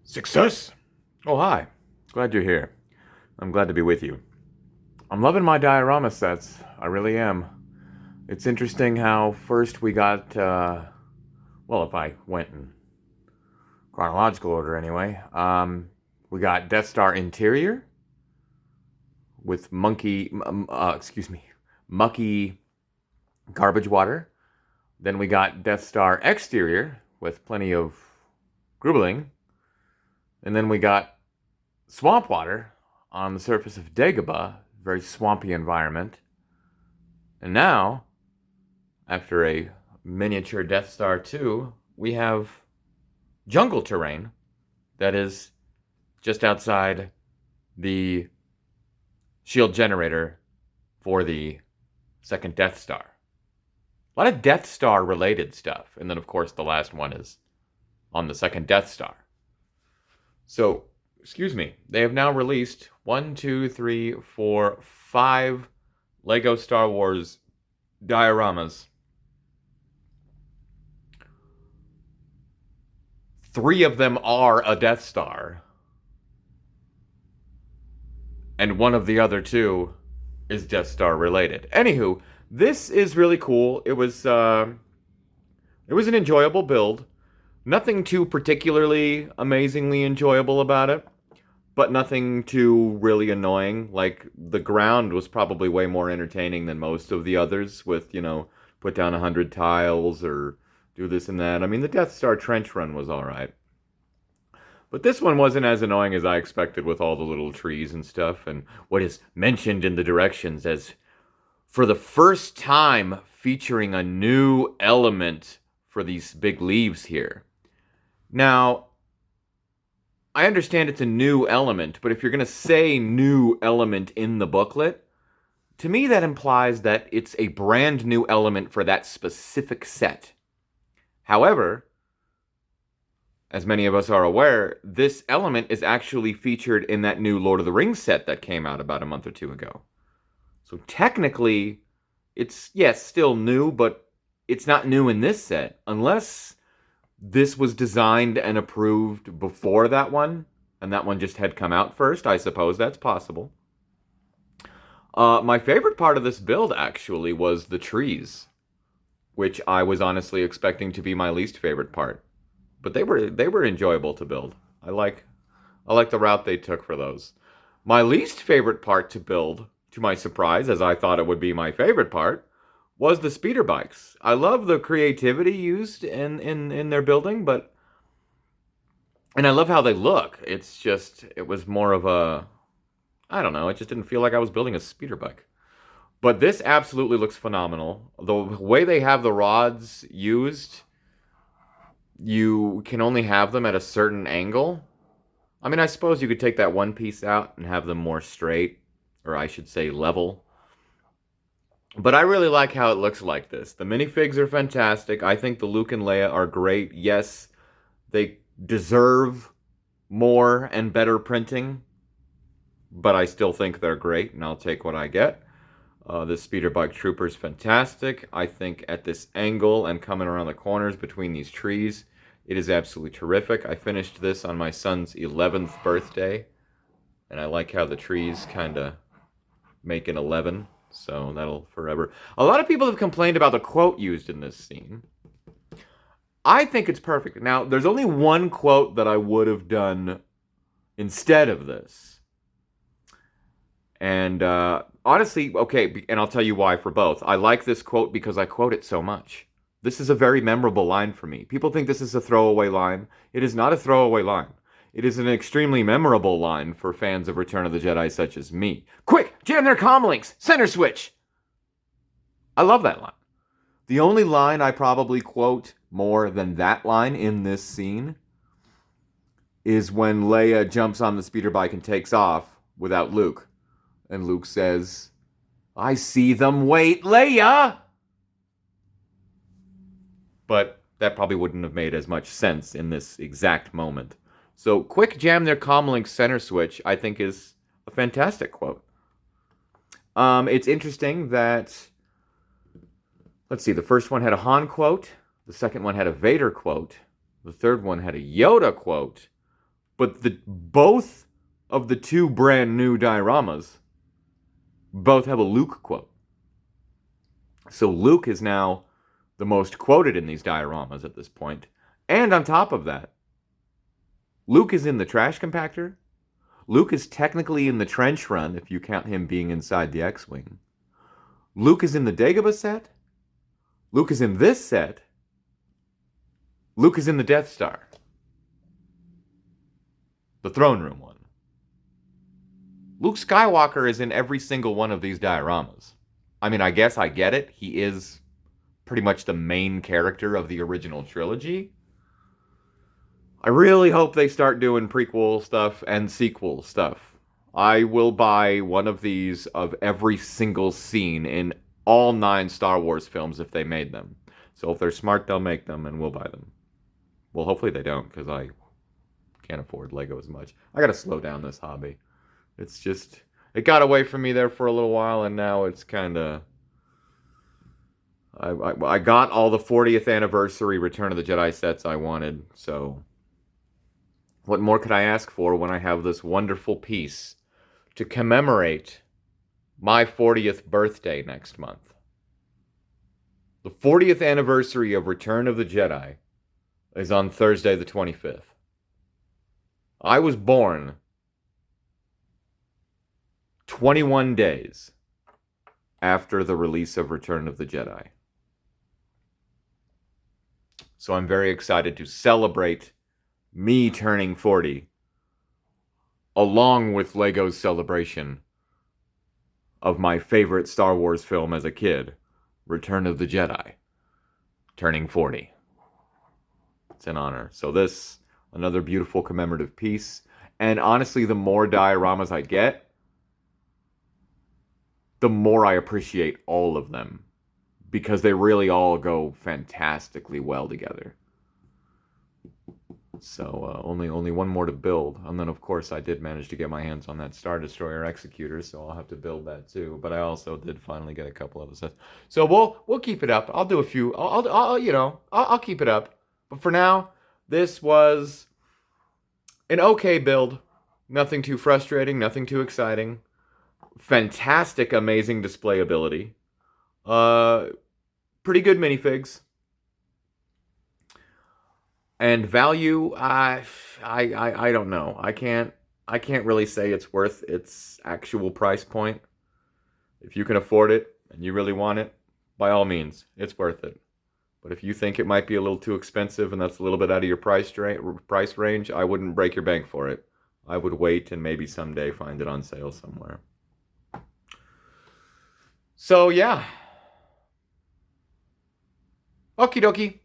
Success! Oh, hi. Glad you're here. I'm glad to be with you. I'm loving my diorama sets. I really am. It's interesting how first we got, well, if I went in chronological order anyway, we got Death Star interior with mucky garbage water. Then we got Death Star exterior with plenty of grubeling. And then we got swamp water on the surface of Dagobah, very swampy environment. And now, after a miniature Death Star 2, we have jungle terrain that is just outside the shield generator for the second Death Star. A lot of Death Star related stuff. And then, of course, the last one is on the second Death Star. So, excuse me, they have now released 5 Lego Star Wars dioramas. 3 of them are a Death Star. And one of the other 2 is Death Star related. Anywho, this is really cool. It was an enjoyable build. Nothing too particularly amazingly enjoyable about it, but nothing too really annoying. Like, the ground was probably way more entertaining than most of the others with, put down 100 tiles or do this and that. I mean, the Death Star trench run was alright. But this one wasn't as annoying as I expected with all the little trees and stuff, and what is mentioned in the directions as, for the first time, featuring a new element for these big leaves here. Now, I understand it's a new element, but if you're going to say new element in the booklet, to me that implies that it's a brand new element for that specific set. However, as many of us are aware, this element is actually featured in that new Lord of the Rings set that came out about a month or 2 ago. So technically, it's, yes, still new, but it's not new in this set, unless this was designed and approved before that one, and that one just had come out first. I suppose that's possible. My favorite part of this build, actually, was the trees, which I was honestly expecting to be my least favorite part. But they were enjoyable to build. I like the route they took for those. My least favorite part to build, to my surprise, as I thought it would be my favorite part, was the speeder bikes. I love the creativity used in their building, and I love how they look. It was more of a, I don't know, it just didn't feel like I was building a speeder bike. But this absolutely looks phenomenal. The way they have the rods used, you can only have them at a certain angle. I mean, I suppose you could take that one piece out and have them more straight, or I should say level. But I really like how it looks like this. The minifigs are fantastic. I think the Luke and Leia are great. Yes, they deserve more and better printing, but I still think they're great, and I'll take what I get. This speeder bike trooper is fantastic. I think at this angle and coming around the corners between these trees, it is absolutely terrific. I finished this on my son's 11th birthday, and I like how the trees kind of make an 11. So that'll forever. A lot of people have complained about the quote used in this scene. I think it's perfect. Now, there's only one quote that I would have done instead of this. And honestly, okay, and I'll tell you why for both. I like this quote because I quote it so much. This is a very memorable line for me. People think this is a throwaway line. It is not a throwaway line. It is an extremely memorable line for fans of Return of the Jedi such as me. Quick, jam their comlinks! Center switch! I love that line. The only line I probably quote more than that line in this scene is when Leia jumps on the speeder bike and takes off without Luke. And Luke says, "I see them wait, Leia!" But that probably wouldn't have made as much sense in this exact moment. So, quick jam their comlink center switch, I think, is a fantastic quote. It's interesting that, let's see, the first one had a Han quote, the second one had a Vader quote, the third one had a Yoda quote, But both of the two brand new dioramas both have a Luke quote. So Luke is now the most quoted in these dioramas at this point. And on top of that, Luke is in the trash compactor. Luke is technically in the trench run, if you count him being inside the X-Wing. Luke is in the Dagobah set. Luke is in this set. Luke is in the Death Star. The throne room one. Luke Skywalker is in every single one of these dioramas. I mean, I guess I get it. He is pretty much the main character of the original trilogy. I really hope they start doing prequel stuff and sequel stuff. I will buy one of these of every single scene in all 9 Star Wars films if they made them. So if they're smart, they'll make them and we'll buy them. Well, hopefully they don't, because I can't afford Lego as much. I gotta slow down this hobby. It's just, it got away from me there for a little while, and now it's kind of... I got all the 40th anniversary Return of the Jedi sets I wanted, so... What more could I ask for when I have this wonderful piece to commemorate my 40th birthday next month? The 40th anniversary of Return of the Jedi is on Thursday the 25th. I was born 21 days after the release of Return of the Jedi. So I'm very excited to celebrate me turning 40, along with Lego's celebration of my favorite Star Wars film as a kid, Return of the Jedi, turning 40. It's an honor. So this, another beautiful commemorative piece. And honestly, the more dioramas I get, the more I appreciate all of them, because they really all go fantastically well together. So only one more to build, and then of course I did manage to get my hands on that Star Destroyer Executor, so I'll have to build that too. But I also did finally get a couple other sets, so we'll keep it up. I'll do a few. I'll keep it up. But for now, this was an okay build. Nothing too frustrating, nothing too exciting. Fantastic, amazing display ability. Pretty good minifigs. And value, I don't know. I can't really say it's worth its actual price point. If you can afford it and you really want it, by all means, it's worth it. But if you think it might be a little too expensive and that's a little bit out of your price range, I wouldn't break your bank for it. I would wait and maybe someday find it on sale somewhere. So yeah. Okie dokie.